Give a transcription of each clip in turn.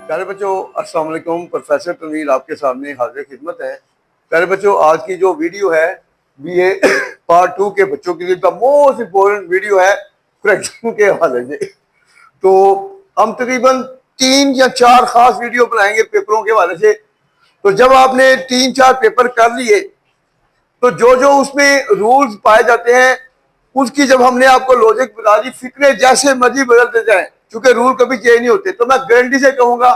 प्यारे बच्चों, अस्सलाम वालेकुम। प्रोफेसर तनवीर आपके सामने हाजिर खिदमत है। प्यारे बच्चों, आज की जो वीडियो है ये पार्ट 2 के बच्चों के लिए द मोस्ट इम्पोर्टेंट वीडियो है करैक्शन के हवाले से। तो हम तकरीबन 3 या 4 खास वीडियो बनाएंगे पेपरों के हवाले से। तो जब आपने 3-4 पेपर कर लिए तो जो जो उसमें रूल्स पाए जाते हैं उसकी जब हमने आपको लॉजिक बता दी, फिक्रे जैसे मर्जी बदलते जाए क्योंकि रूल कभी चेंज नहीं होते, तो मैं गारंटी से कहूंगा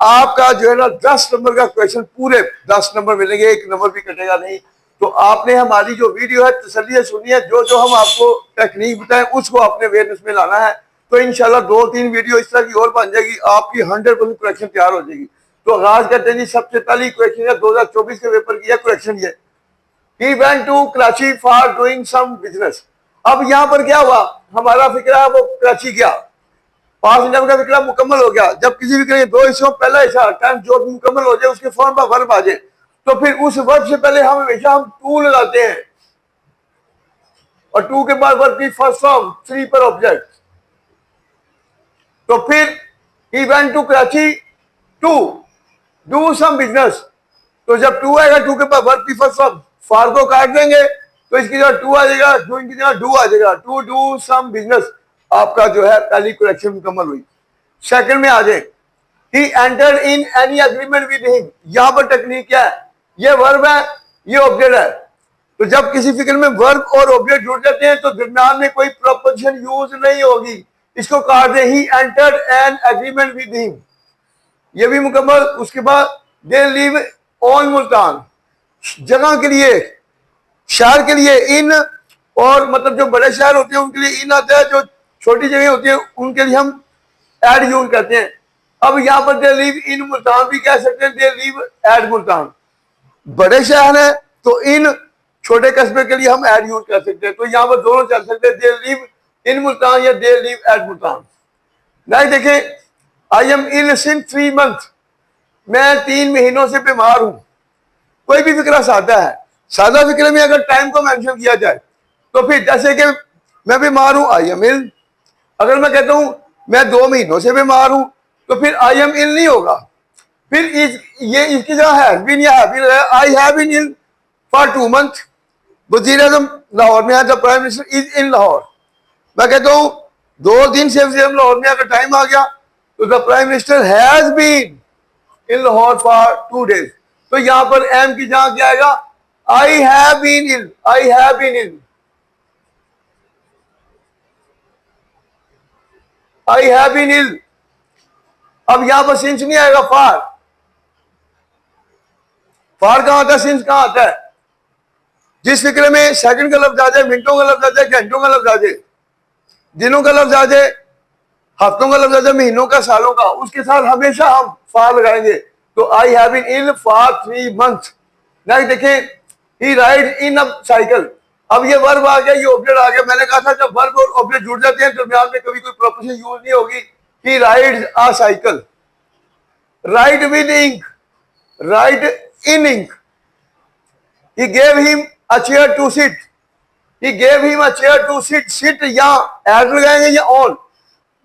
आपका जो है ना 10 नंबर का क्वेश्चन पूरे 10 नंबर मिलेंगे, 1 नंबर भी कटेगा नहीं। तो आपने हमारी जो वीडियो है तसल्ली से सुनी है, जो जो हम आपको टेक्निक बताएं उसको आपने अवेयरनेस में लाना है। तो इंशाल्लाह 2-3 वीडियो इस तरह की और बन जाएगी, आपकी 100% करेक्शन तैयार हो जाएगी। तो आगाज करते हैं जी। सबसे पहली क्वेश्चन है 2024 के पेपर की है करेक्शन ये। He went to Karachi for doing some business। अब यहाँ पर क्या हुआ, हमारा फिक्रा वो कराची गया, पांच जब का फिक्रा मुकम्मल हो गया। जब किसी फिक्रे के 2 हिस्सों, पहला हिस्सा टाइम जो मुकम्मल हो जाए उसके फॉर्म पर वर्ब आ जाए, तो फिर उस वर्ब से पहले हम हमेशा हम टू लगाते हैं और टू के बाद वर्ब की फर्स्ट फॉर्म 3 पर ऑब्जेक्ट। तो फिर he went to Karachi to do some business। तो जब टू आएगा, टू के बाद वर्ब की फर्स्ट फॉर्म, फॉर को काट देंगे तो इसकी जगह टू आ जाएगा, डूइंग की जगह डू आ जाएगा, टू डू सम बिजनेस। आपका जो है पहली करेक्शन मुकम्मल हुई। सेकंड में आ जाए, he entered in any agreement with him. यहां पर टेक्निक क्या है, ये वर्ब है, ये ऑब्जेक्ट है। तो जब किसी फिक्र में वर्ब और ऑब्जेक्ट जुड़ जाते हैं तो दरम्यान में कोई प्रपोजिशन यूज नहीं होगी, इसको काट दे, he entered an agreement with him, ये भी मुकम्मल। उसके बाद दे लिव ऑन मुल्तान, जगह के लिए, शहर के लिए इन, और मतलब जो बड़े शहर होते हैं उनके लिए इन आता है, जो छोटी जगह होती है उनके लिए हम एड यूज करते हैं। अब यहाँ पर दे लिव इन मुल्तान भी कह सकते हैं, दे लिव एड मुल्तान। बड़े शहर है तो इन, छोटे कस्बे के लिए हम एड यूज कर सकते हैं। तो यहाँ पर दोनों चल सकते हैं, दे लिव इन मुल्तान या दे लिव एड मुल्तान। नहीं देखें, I am ill since 3 month, मैं 3 महीनों से बीमार हूं। कोई भी फिक्रा सादा है, सादा फिक्रे में अगर टाइम को मेंशन किया जाए तो फिर जैसे कि मैं बीमार हूं, आई एम इल। अगर मैं कहता हूं मैं 2 महीनों से बीमार हूं तो फिर आई एम इल नहीं होगा, फिर ये इसकी जगह है बिन या है, I have been ill for 2 month. वजीर आजम लाहौर में है, the prime minister is in Lahore. मैं कहता हूं 2 दिन से लाहौर में अगर टाइम आ गया तो the prime minister has been in Lahore for 2 days. तो यहां पर एम की जगह क्या आएगा, I have been ill, I have been ill, I have been ill. अब यहां पर सिंस नहीं आएगा, फार। फार कहां आता है, सिंस कहां आता है, जिस फिक्रे में सेकंड का लफ्ज आ जाए, मिनटों का लफ्ज आ जाए, घंटों का लफ्ज आ जाए, दिनों का लफ्ज आ जाए, हफ्तों का लफ्ज आ जाए, महीनों का, सालों का, उसके साथ हमेशा हम फार लगाएंगे। तो I have been ill for 3 month. Next देखें, he ride in a cycle. अब ये वर्ब आ गया, ये ऑब्जेक्ट आ गया। मैंने कहा था जब वर्ब और ऑब्जेक्ट जुड़ जाते हैं दरमियान में कभी कोई प्रोपोजिशन यूज नहीं होगी। He rides a cycle, ride with ink, ride in ink. He gave him a chair to sit, he gave him a chair to sit. Sit यहां एड लगाएंगे या ऑन,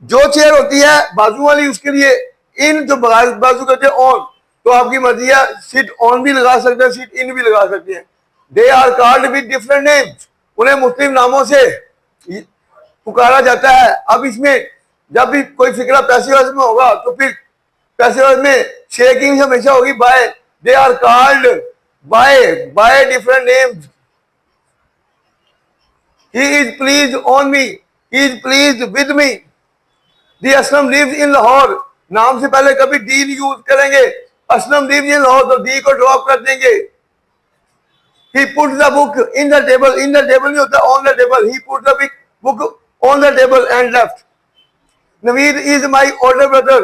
जो चेयर होती है बाजू वाली उसके लिए इन, जो बाजू करते हैं ऑन। तो आपकी मर्जी है, सिट ऑन भी लगा सकते हैं, सिट इन भी लगा सकते हैं। They are called with different names, उन्हें मुख्तलिफ नामों से पुकारा जाता है। अब इसमें जब भी कोई फिक्रा पैसे वाले में होगा तो फिर पैसे वाले में शेकिंग हमेशा होगी by. They are called by different names. He is pleased on me, he is pleased with me. The Aslam lives in Lahore, नाम से पहले कभी डी यूज करेंगे, असलम लिव्स इन लाहौर तो डी को ड्रॉप कर देंगे। He put the book in the table, in the table नहीं होता, on the table। He put the book on the table and left। Naveed is my older brother,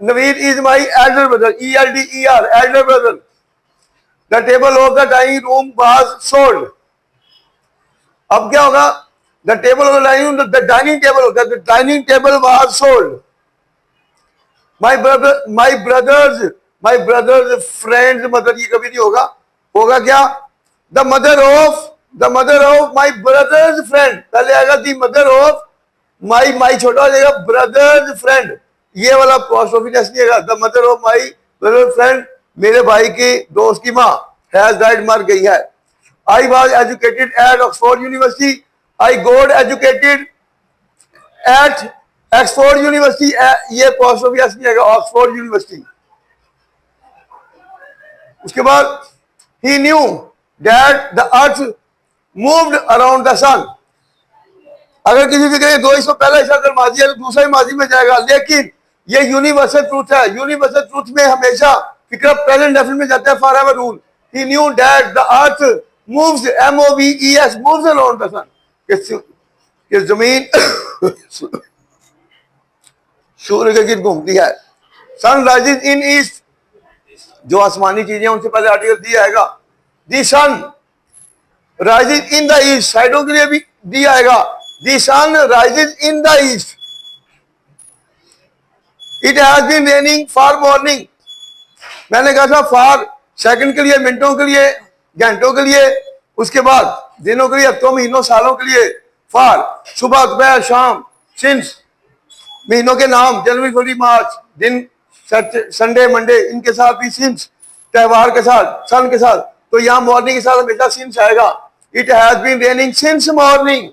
Naveed is my elder brother, ELDER, elder brother। The table of the dining room was sold। अब क्या होगा, the table of the dining room, the dining table, the dining table was sold। My brothers friends, mother ये कभी नहीं होगा, होगा क्या, the mother of the mother of my brothers friend, पहले आएगा दी मदर ऑफ माई, माई छोटा हो जाएगा, ब्रदर्स फ्रेंड, ये वाला apostrophe नहीं आएगा। The mother of my brother friend, मेरे भाई के दोस्त की माँ हैज डाइड, मर गई है। I was educated at Oxford University, I got educated at Oxford University, ये apostrophe नहीं आएगा, ऑक्सफोर्ड यूनिवर्सिटी। उसके बाद he knew that the earth moved around the sun, अगर किसी से कहें दो इसको पहला हिस्सा अगर माजी है तो दूसरा ही माजी में जाएगा, लेकिन ये यूनिवर्सल ट्रूथ है। यूनिवर्सल ट्रूथ में हमेशा फिक्र प्रेजेंट डेफिनेट में जाता है, for ever rule. He knew that the earth moves, MOVES, moves around the sun, कि जमीन सूर्य के गिर्द घूमती है। सन राइजेस इन ईस्ट, जो आसमानी चीजें उनसे पहले आर्टिकल दिया आएगा। The sun rises in the east, साइडों के लिए भी दिया आएगा। The sun rises in the east, it has been raining for morning, मैंने कहा था फॉर सेकंड के लिए, मिनटों के लिए, घंटों के लिए, उसके बाद दिनों के लिए, हफ्तों, महीनों, सालों के लिए। फॉर सुबह, दोपहर, शाम, सिंस महीनों के नाम, जनवरी, फरवरी, मार्च, दिन संडे, मंडे, इनके साथ भी सिंस, त्योहार के साथ, सन के साथ, तो यहां मॉर्निंग के साथ हमेशा सिंस आएगा। It has been raining since morning,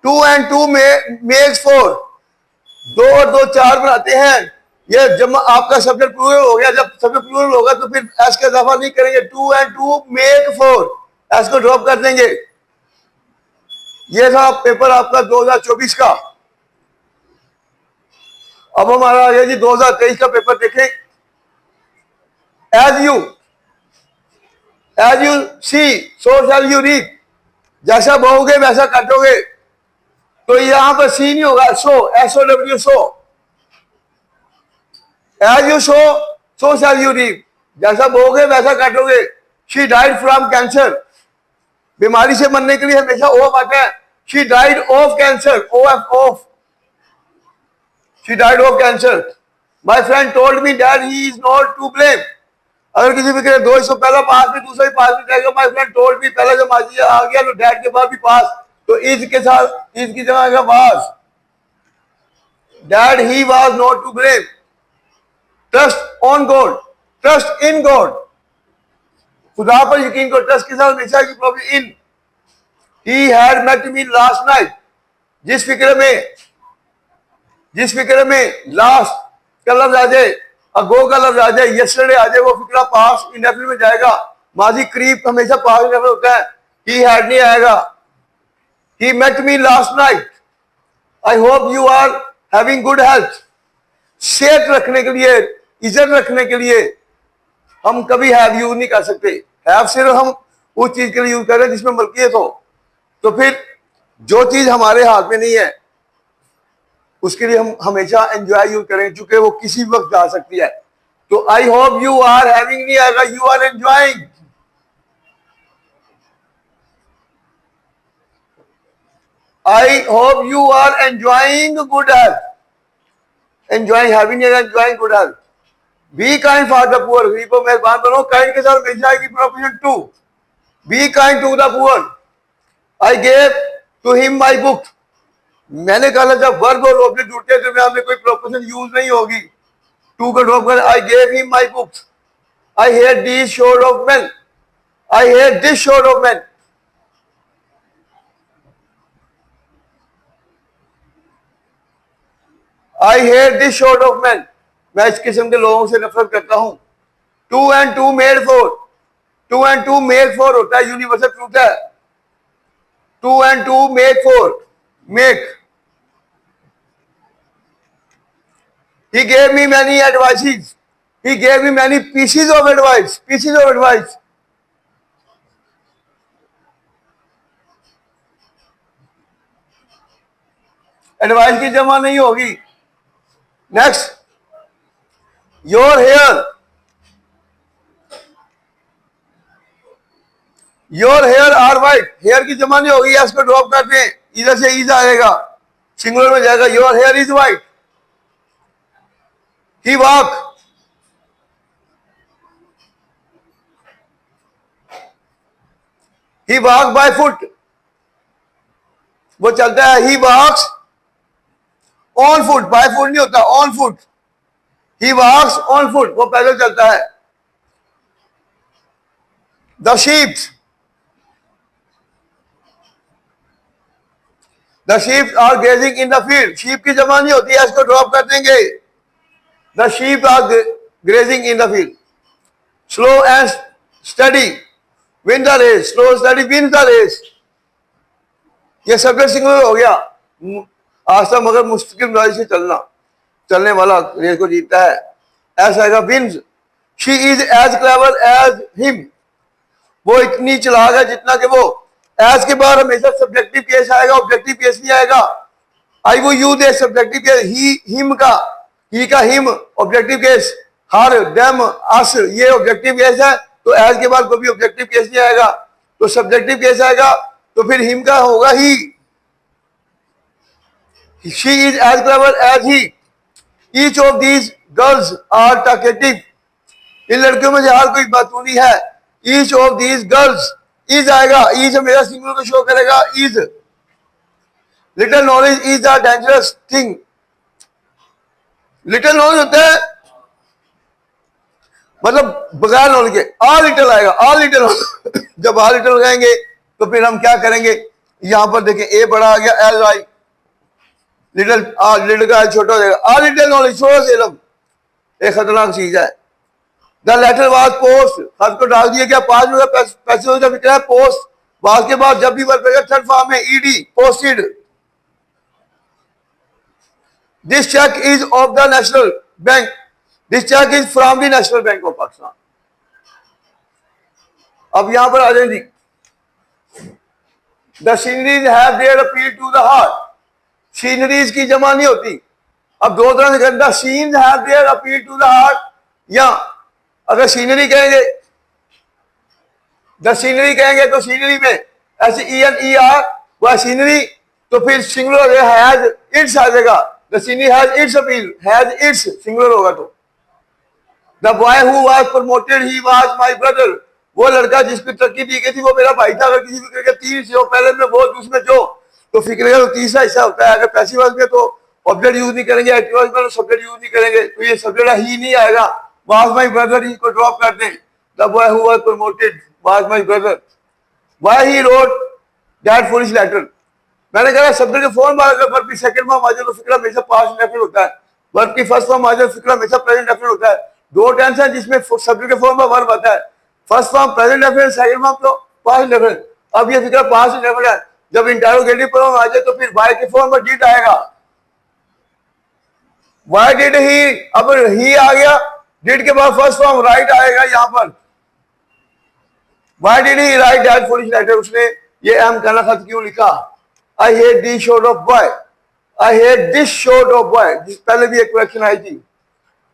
2 and 2 makes 4, 2 और 2 4 बनाते हैं। ये जब आपका सब्जेक्ट प्लूरल हो गया, जब सब्जेक्ट प्लूरल होगा तो फिर एस का इजाफा नहीं करेंगे, 2 and 2 मेक 4, एस को ड्रॉप कर देंगे। ये था पेपर आपका 2024 का। अब हमारा आ गया जी 2023 का पेपर, देखें। As you see so shall you reap, जैसा बोओगे वैसा काटोगे, तो यहां पर सी नहीं होगा, so, SOW, so. As you sow shall you reap, जैसा बोओगे वैसा काटोगे। शी डाइड फ्रॉम कैंसर, बीमारी से मरने के लिए हमेशा ऑफ आता है। She died of cancer, of, she died of cancer. My friend told me that he is not to blame, अगर किसी भी कहे दो इसको पहला पास भी दूसरा भी पास भी जाएगा। माई फ्रेंड टोल्ड मी, पहला जब माजी आ गया तो डैड के बाद भी पास, तो इज के साथ इज की जगह आएगा was, that he was not to blame. Trust on God, trust in God, खुदा पर यकीन को, ट्रस्ट के साथ हमेशा की problem in. He had met me last night, जिस फिक्र में लास्ट का लफ्ज आ जाए, अगो का लफ्ज आ जाए, यस्टरडे आ जाए, वो फिक्रा पास इंडेफिनिट में जाएगा। माजी करीब हमेशा पास इंडेफिनिट होता है, ही हैड नहीं आएगा। He met me last night, I hope you are having good health. सेहत रखने के लिए, इज्जत रखने के लिए हम कभी हैव यूज नहीं कर सकते। हैव सिर्फ हम उस चीज के लिए यूज कर रहे हैं जिसमें मलकियत हो, तो फिर जो चीज हमारे हाथ में नहीं है उसके लिए हम हमेशा एंजॉय यूज करें, चूंकि वो किसी वक्त जा सकती है। तो I hope you are having नहीं आएगा, you are enjoying. I hope you are enjoying good health, enjoying having नहीं, enjoying good health. Be kind for the poor, गरीब को मेहरबान बनो, काइंड के साथ मिल जाएगी proposition 2। Be kind to the poor, I gave to him my book, मैंने कहा जब वर्ब और ऑब्जेक्ट जुड़ते हैं तो में हमें कोई प्रोपोजिशन यूज नहीं होगी, टू का ड्रॉप कर। I gave him my books, I hate this sort of man, I hate this sort of man. I hate this sort of man, मैं इस किस्म के लोगों से नफरत करता हूं। 2 and 2 मेड 4, 2 and 2 मेक 4 होता है, यूनिवर्सल ट्रूथ है। 2 and 2 make 4, make. He gave me many advices, he gave me many pieces of advice, pieces of advice। Advice की जमा नहीं होगी। Next, your hair, your hair are white, hair की जमा नहीं होगी, इसको ड्रॉप कर दें, इधर से इज आएगा, सिंगुलर में जाएगा, your hair is white. He walk, he walk by foot, वो चलता है। He walks on foot, by foot नहीं होता, on foot. He walks on foot, वो पैदल चलता है। The sheep are grazing in the field, sheep की जमा नहीं होती है, इसको ड्रॉप कर देंगे। The sheep are grazing in the field. Slow and steady win the race, slow steady win the race. ये सब्जेक्ट सिंगुलर हो गया। आस्था मगर मुस्तकिल मिजाज से चलने वाला रेस को जीतता है। ऐसा आएगा wins. She is as clever as him, वो इतनी चालाक है जितना कि वो। एज के बाद हमेशा सब्जेक्टिव केस आएगा, ऑब्जेक्टिव केस नहीं आएगा। आई वो you they subjective case, he him का, ही का हिम ऑब्जेक्टिव केस, हर देम अस ये ऑब्जेक्टिव केस है। तो एज के बाद कोई भी ऑब्जेक्टिव केस नहीं आएगा, तो सब्जेक्टिव केस आएगा। तो फिर हिम का होगा he. She is as clever as he. Each of these girls are talkative, इन लड़कियों में से हर कोई बातूनी है। Each of these girls, is आएगा, इज हमेशा सिंगुलर को शो करेगा, is. Little knowledge is a dangerous thing, little knowledge होता है मतलब बगैर नॉलेज के। आ लिटिल आएगा, आ लिटिल जब आ लिटिल लगाएंगे तो फिर हम क्या करेंगे। यहां पर देखें ए बड़ा आ गया, एल आई लिटिल, लिटिल का छोटा हो जाएगा। आ लिटिल नॉलेज, छोटा सा इल्म एक खतरनाक चीज है। द लेटर वाज पोस्ट, खत को डाल दिया गया। 5 रुपए पैसे जब निकला पोस्ट, वाज के बाद जब भी वर्ब लगेगा थर्ड फॉर्म में ED, posted. This cheque is of the national bank, this cheque is from the national bank of Pakistan. अब यहां पर आ जाए जी। The sceneries have their appeal to the heart, sceneries की जमा नहीं होती। अब दो तरह से the scenes have their appeal to the heart, या अगर सीनरी कहेंगे, द सीनरी कहेंगे तो सीनरी में SENER वह सीनरी, तो फिर सिंगुलर हैज इट्स आ जाएगा। The scenery has its appeal, has its singular होगा। तो the boy who was promoted he was my brother, वो लड़का जिसकी तरक्की दी गई थी वो मेरा भाई था। अगर किसी फिक्र के 3 हिस्से हो, पहले में वो दूसरे जो, तो फिक्र का तीसरा हिस्सा होता है। अगर पैसिव वॉइस में तो ऑब्जेक्ट यूज नहीं करेंगे, एक्टिव वॉइस में तो सब्जेक्ट यूज नहीं करेंगे, तो ये सब्जेक्ट ही नहीं आएगा। was my brother, ही को ड्रॉप कर दें। The boy who was promoted was my brother. Why he wrote that foolish letter? मैंने कहा सब्जेक्ट के फॉर्म अगर वर्ब की सेकंड फॉर्म आ जाए तो फिक्रा हमेशा पास्ट इंडेफिनिट होता है। वर्ब की फर्स्ट फॉर्म आ जाए फिक्रा हमेशा प्रेजेंट इंडेफिनिट होता है। दो टेंस है जिसमें सब्जेक्ट के फॉर्म में वर्ब आता है। First form present indefinite, second form तो पास्ट इंडेफिनिट। अब ये फिक्रा पास्ट इंडेफिनिट है। जब इंटरोगेटिव फॉर्म आ जाए तो फिर वाई के फॉर्म में डिड आएगा। वाई डिड ही, अब ही आ गया, डिड के बाद फर्स्ट फॉर्म राइट आएगा। यहां पर why did he write that foolish letter, उसने ये अहम कहना खत क्यों लिखा। I hate this sort of boy, I hate this sort of boy, जिस पहले भी एक क्वेश्चन आई थी।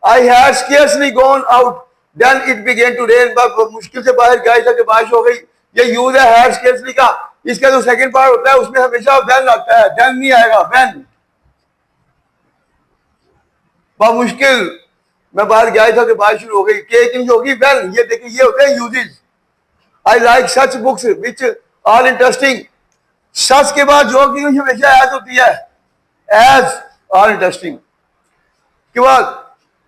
I had scarcely gone out then it began to rain, मुश्किल से बाहर गया था कि बारिश हो गई। ये यूज है हैड स्केर्सली का। इसका जो सेकंड पार्ट होता है उसमें हमेशा व्हेन आता है, देन नहीं आएगा। व्हेन मुश्किल मैं बाहर गया था कि बारिश शुरू हो गई, के होगी वेल। ये देखिए ये होते हैं uses. I like such books which are interesting, such के बाद जो की हमेशा एज होती है, एज आर इंटरेस्टिंग के बाद।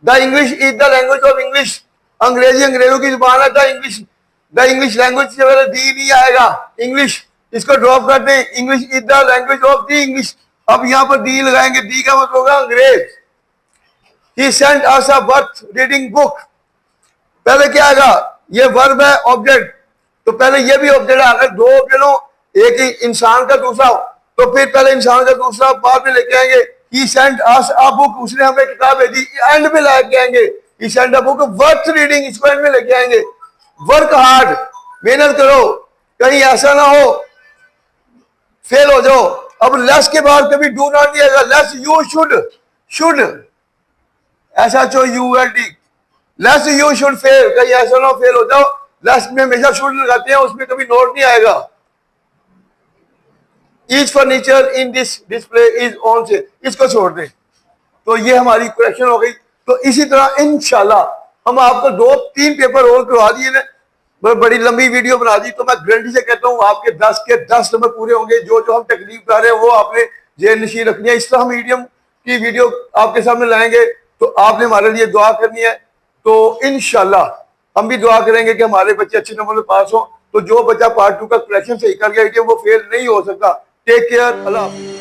The English is the language of English, अंग्रेजी अंग्रेजों की जुबान है। द इंग्लिश लैंग्वेज से पहले दी नहीं आएगा, इंग्लिश इसको ड्रॉप कर दें। English is the language of the English, अब यहां पर दी लगाएंगे, दी का मतलब होगा अंग्रेज। He sent us a worth reading book, पहले क्या आएगा, ये वर्ब है ऑब्जेक्ट, तो पहले ये भी ऑब्जेक्ट है। अगर दो ऑब्जेक्ट हो, एक ही इंसान का दूसरा हो, तो फिर पहले इंसान का दूसरा बाद में लेके आएंगे। He sent us a book, उसने हमें किताब भेजी, एंड में लेके आएंगे। He sent a book worth reading, इसको एंड में लेके आएंगे। वर्क हार्ड, मेहनत करो, कहीं ऐसा ना हो फेल हो जाओ। अब लेस के बाद कभी डू नॉट नहीं आएगा, less you should SHOULD, less you should fail, कहीं ऐसा ना फेल हो जाओ। लेस में हमेशा शुड लगाते हैं, उसमें कभी नोट नहीं आएगा। Each furniture in this display is on से, इसको छोड़ दें। तो ये हमारी करेक्शन हो गई। तो इसी तरह इंशाल्लाह हम आपको 2-3 पेपर और करवा दिए ना, बड़ी लंबी वीडियो बना दी, तो मैं गारंटी से कहता हूँ आपके 10 के 10 नंबर पूरे होंगे। जो जो हम तकलीफ कर रहे हैं वो आपने जेल नशीन रखनी है। इस तरह हम मीडियम की वीडियो आपके सामने लाएंगे, तो आपने हमारे लिए दुआ करनी है। तो इंशाल्लाह हम भी दुआ करेंगे कि हमारे बच्चे अच्छे नंबर में पास हो। तो जो बच्चा पार्ट 2 का करेक्शन सही कर गया वो फेल नहीं हो सकता। टेक केयर, अल्लाह।